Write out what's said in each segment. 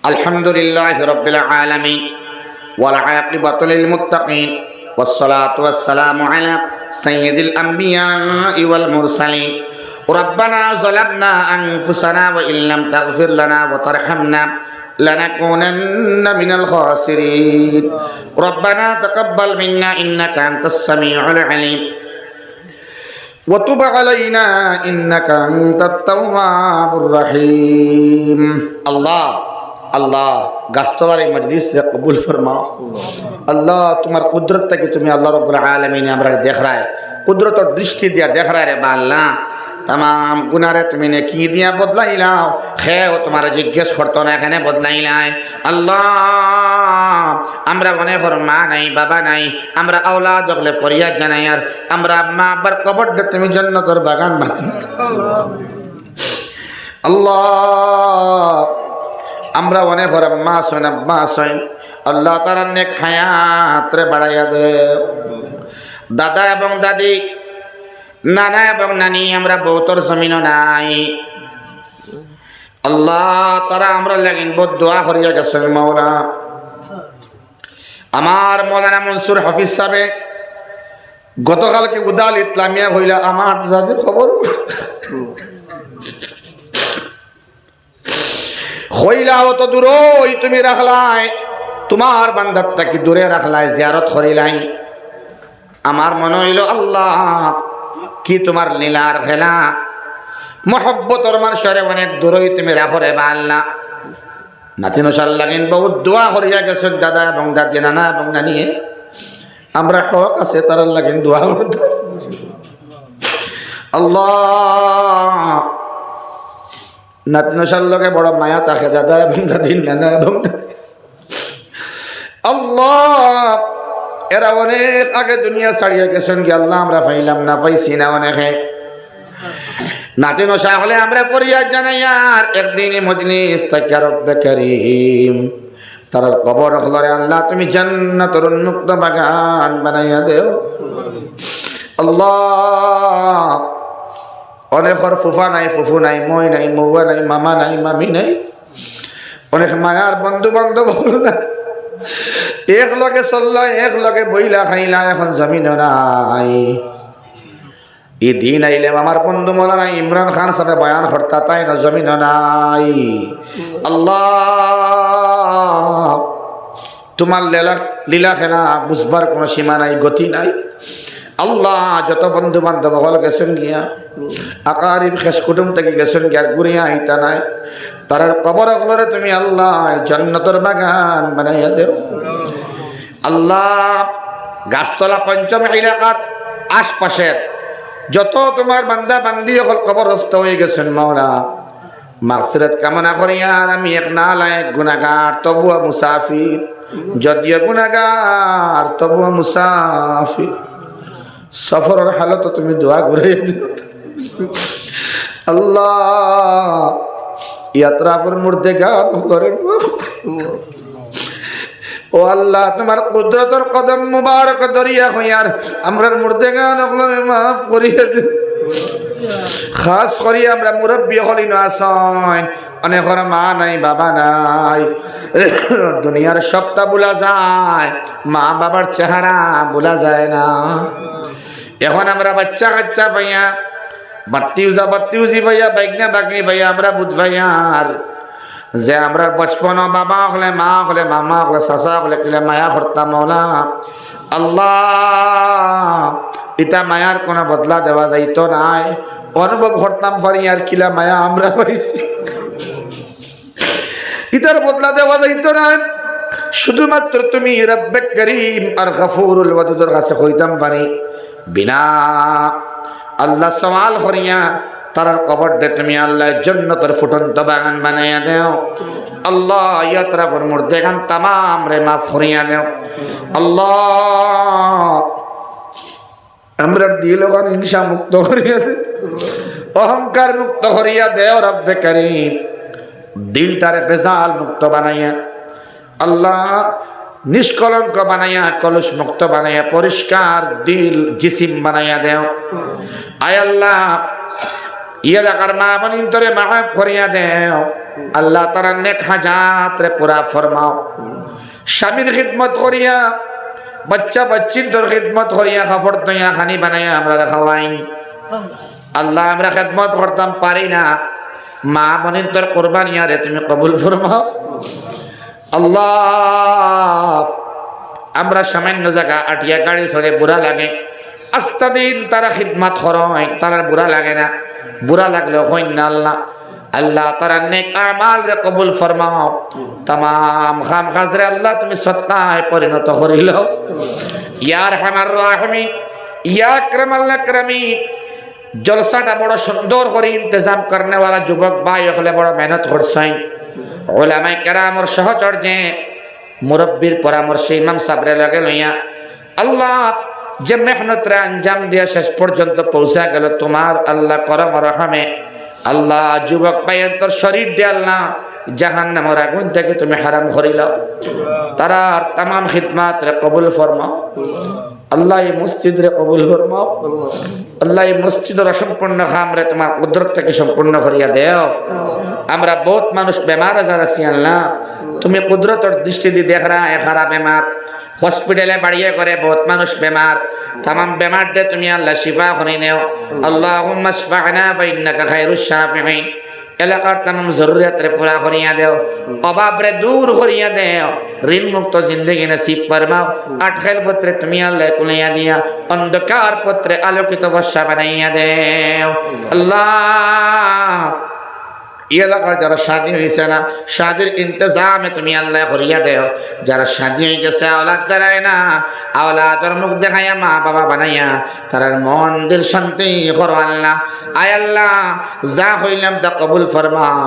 আলহামদুলিল্লাহি রাব্বিল আলামিন ওয়াল আকিবাতু লিল মুত্তাকিন ওয়াসসালাতু ওয়াসসালামু আলা সাইয়্যিদিল আমবিয়াই ওয়াল মুরসালিন রব্বানা যালামনা আনফুসানা ওয়া ইল্লাম তাগফির লানা ওয়া তারহামনা লানাকুনান্না মিনাল খাসিরিন রব্বানা তাকাব্বাল মিন্না ইন্নাকা আনতাস সামিউল আলিম وتب علينا إنك أنت التواب الرحيم الله আল্লাহ গাছতলার এই মজলিস রে কবুল ফরমাও আল্লাহ তোমার কুদরত থেকে তুমি আল্লাহ রাব্বুল আলামিন আমরা দেখ রায় কুদরতর দৃষ্টি দিয়া দেখ রায় রে আল্লাহ तमाम गुनारे তুমি নেকি দিয়া বদলাইলাও খেও তোমার জিজ্ঞেস করতো না এখানে বদলাইলাই আল্লাহ আমরা অনেকের মা নাই বাবা নাই আমরা আওলাদ হলে ফরিয়াদ জানাই আর আমরা মা আব্বার কবরটা তুমি জান্নাতের বাগান বানাই আল্লাহ আমরা অনেকের মা সইন আব্বা সইন আল্লাহ তাআলা নেক হায়াত রে বাড়াইয়া দে দাদা এবং দাদি নানা এবং নানি আমরা বহুতর জমিন নাই আল্লাহ তারা আমরা লাগিন বহুত দোয়া করিয়া গেছেন মাওলা আমার মৌলানা মনসুর হাফিজ সাহেব গতকালকে উদাল ইসলামিয়া হইলা আমার দাদির খবর হইলা অত দূর ওই তুমি রাখলাই তোমার বান্দারটা কি দূরে রাখলাই জিয়ারত করিলাই আমার মনে হইল আল্লাহ কি তোমার লীলার খেলা মোহব্বতর মানুষের অনেক দূরই তুমি রাখো রে আল্লাহ নাতি নসাল লাগেন বহুত দোয়া করিয়া গেছেন দাদা এবং দাদি নানা এবং নানি আমরা হক আছে তারা লাগেন দোয়া করতে আল্লাহ নাতি নসাল লগে বড় মায়া থাকে দাদা এবং দাদি নানা এবং আল্লাহ এরা অনেক আগে দুনিয়া ছাড়িয়ে গেছেন কি আল্লাহ আমরা পাইলাম না পাইছি না অনেকে নাতি নশা হলে আমরা পরিয়া জানাই আর একদিন মজলিস থেকে রব্বে করিম তার কবর হলরে আল্লাহ তুমি জান্নাতের উন্মুক্ত বাগান বানাইয়া দেও আল্লাহ অনেকের ফুফা নাই ফুফু নাই মই নাই মৌয়া নাই মামা নাই মামি নাই অনেক মায়ার বন্ধু বান্ধব হল না এক লগে চললা এক লগে বইলা খাইলা এখন জমিন নাই এই দিন আইলে আমার বন্ধু মৌলানা ইমরান খান সাহেব বয়ান করতা তাই না জমিন নাই আল্লাহ তোমার লীলা খেলা বুঝবার কোনো সীমা নাই গতি নাই আল্লাহ যত বন্ধু বান্ধব হল গেছেন গিয়া আকারিব খেস কুটুম থেকে গেছেন গিয়া ঘুরিয়া আইতা নাই তার কবর অগলরে তুমি আল্লাহ জান্নাতের বাগান বানাইয়া দেও আল্লাহ গাছতলা পঞ্চম এলাকার আশপাশের যত তোমার বান্দা বান্দি হল কবরস্থ হয়ে গেছেন মাওলা মাগফিরাত কামনা করিয়া আমি এক নালায়েক গুনাহগার তবুও মুসাফির যদিও গুনাহগার তবুও মুসাফির সফরের হালত তুমি দোয়া করে দিও আল্লাহ ইয়াত্রাফের মুর্দে গান করেন ও আল্লাহ তোমার কুদরতের কদম মুবারক দরিয়া হইয়ার আমরার মুর্দে গান ওগুলো মাফ করিয়া দিও খাস করি আমরা মুরব্বী হলি না আসন অনেকের মা নাই বাবা নাই দুনিয়ার সবটা ভুলা যায় মা বাবার চেহারা ভুলা যায় না এখন আমরা বাচ্চা কাচ্চা পাইয়া বাত্তিউজি ভাইয়া বাইকনা বাগনি ভাইয়া আমরা বুধ ভাইয়ার যে আমরা বচপন বাবা হলে মা হলে মামা হলে চাচা হলে কিলে মায়া করতাম মৌলা আল্লাহ ইটা মায়ার কোনো বদলা দেওয়া যাইতো নাই অনুভব করতাম পারি আর কিলা মায়া আমরা পাইছি ইটার বদলা দেওয়া যাইতো না শুধুমাত্র তুমি রব্বে করিম আর গফুরুল ওয়াদুদের কাছে কইতাম পারি বিনা আল্লাহ সওয়াল করিয়া তার কবর দে তুমি আল্লাহ জান্নাতের ফুটন্ত বাগান বানাইয়া দেও আল্লাহ ইয়াত্রাফের মুর্দে গান তামাম রে মাফ করিয়া দেও আল্লাহ আমরা দিল গান হিংসা মুক্ত করিয়া দে অহংকার মুক্ত করিয়া দেও রব্বে করিম দিলটারে বেজাল মুক্ত বানাইয়া আল্লাহ নিষ্কলঙ্ক বানাইয়া কলুষ মুক্ত বানাইয়া পরিষ্কার দিল জিসিম বানাইয়া দেও আয় আল্লাহ এলাকার মা বোনিন তোরে মাফ করিয়া দেও আল্লাহ তাআলা নেক হাজাত রে পুরা ফরমাও স্বামীর খিদমত করিয়া বাচ্চা বাচ্চির তোর খিদমত করিয়া কাপড় দইয়া খানি বানাইয়া আমরা খাওয়াইন আল্লাহ আমরা খিদমত করতাম পারি না মা বোনিন তোর কুরবানিয়া রে তুমি কবুল ফরমাও আল্লাহ আমরা সামান্য জায়গা আটিয়া গাড়ি চড়ে বুড়া লাগে আস্তা দিন তারা খিদমত করেন তারা বুড়া লাগে না বুড়া লাগলেও হইন না আল্লাহ আল্লাহ তারা নেক আমাল রে কবুল ফরমাও तमाम খাম খাজরে আল্লাহ তুমি সদকায় পরিণত করিল ইয়া আরহামার রাহিমিন ইয়া আকরামাল আকরামিন জলসাটা বড় সুন্দর করে ইন্তজাম করনে वाला যুবক ভাই হলে বড় মেহনত করছেন উলামায়ে কেরামের সহচর্যে মুরব্বির পরামর্শে ইমাম সাহেবরে লাগে লইয়া আল্লাহ যে মেহনত রে আঞ্জাম দিয়া শেষ পর্যন্ত পৌঁছা গেল তোমার আল্লাহ করম রহমে আল্লাহ যুবক ভাইয়ের তোর শরীর দে আল্লাহ জাহান্নামের আগুন থেকে তুমি হারাম করিলাও তারার तमाम খিদমত রে কবুল ফরমাও আল্লাহ এই মসজিদ রে কবুল ফরমাও আল্লাহ এই মসজিদের অসম্পূর্ণ কাম রে তোমার কুদরত থেকে সম্পূর্ণ করিয়া দেও আমরা বহুত মানুষ বেমার আজার আছি আল্লাহ তুমি কুদরতের দৃষ্টি দিয়ে দেখ রা এখারা বেমার হসপিটালে বাড়িয়ে করে বহুত মানুষ বেমার तमाम বেমার দে তুমি আল্লাহ শিফা করে নেও আল্লাহুম্মা শফা'না ফা ইন্নাকা খায়রুশ শাফিঈন এলাকার तमाम জরুরিয়াত রে পুরা করিয়া দেও অভাব রে দূর করিয়া দেও ঋণ মুক্ত জিন্দেগি নসিব ফরমাও আটখাল পত্রে তুমি আল্লাহ কুলিয়া দিয়া অন্ধকার পত্রে আলোকিত বর্ষা বানাইয়া দেও আল্লাহ এলাকার যারা শাদী হয়েছে না শাদীর ইন্তজামে তুমি আল্লাহ করিয়া দেও যারা শাদী হয়ে গেছে আওলাদ দাঁড়ায় না আওলাদের মুখ দেখাইয়া মা বাবা বানাইয়া তার মন দিল শান্তি করো আল্লাহ আয় আল্লাহ যা হইলাম তা কবুল ফরমাও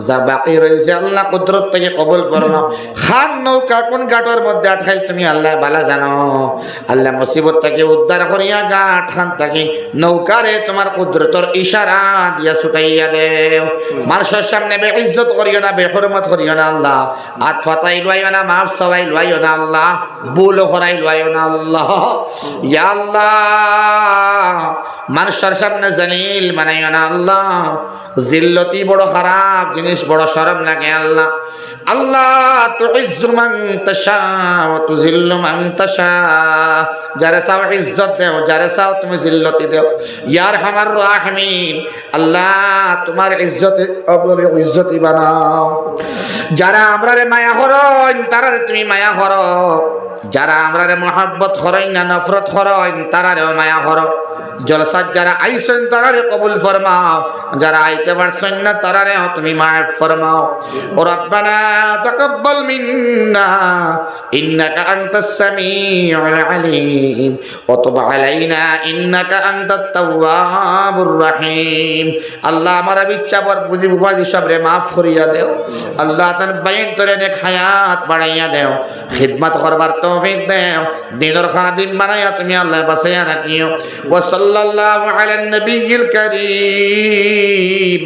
যা বাকি রয়েছে আল্লাহ কুদরত থেকে কবুল ফরমাও খান নৌকা কোন ঘাটের মধ্যে আটকাই তুমি আল্লাহ ভালো জানো আল্লাহ মুসিবত থেকে উদ্ধার করিয়া ঘাট খান থেকে নৌকারে তোমার কুদরতর ইশারা দিয়া ছুটাইয়া দেও মানুষের সামনে বেইজ্জত করিও না বেহরমত করিও না আল্লাহ আত ফাতাই লইও না মাফ সওয়াই লইও না আল্লাহ ভুল করাই লইও না আল্লাহ ইয়া আল্লাহ মানুষের সামনে জলিল বানাইও না আল্লাহ জিল্লতি বড় খারাপ জিনিস বড় শরম লাগে আল্লাহ আল্লাহ তুইজ্জু মান তাশা ওয়া তুযিল্লু মান তাশা যারে চাও ইজ্জত দেও যারে চাও তুমি জিল্লতি দেও ইয়া আরহামার রাহিমিন আল্লাহ তোমার ইজ্জতে আমরারে ইজ্জতি বানাও যারা আমরারে মায়া করেন তারারে তুমি মায়া করো যারা আমরারে মোহাব্বত করেন না নফরত করেন তারারে মায়া করো জলসাত যারা আইছেন তারারে কবুল ফরমাও যারা আইতে পারছেন না তারারে তুমি মাফ ফরমাও ও রব্বানা তাকাব্বাল মিন্না ইন্নাকা আনতাস সামিউল আলিম ওয়া তুব আলাইনা ইন্নাকা আনতাত তাওয়াবুর রহিম আল্লাহ আমার ইচ্ছা পর বুঝি বুঝি সবরে মাফ করিয়া দেও আল্লাহ তান বাইন তোরে নেক হায়াত বাড়াইয়া দেও খিদমত করবার তৌফিক দেও দিনের খাদিম বানাইয়া তুমি আল্লাহ বাসায়া রাখিও ওয়া সাল্লাল্লাহু আলান নবিয়্যিল কারীম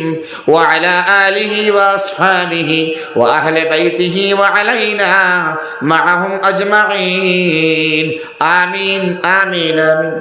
ওয়া আলা আলিহি ওয়া আসহাবিহি ওয়া আহলি বাইতিহি ওয়া আলাইনা মাআহুম আজমাইন আমিন আমিন আমিন।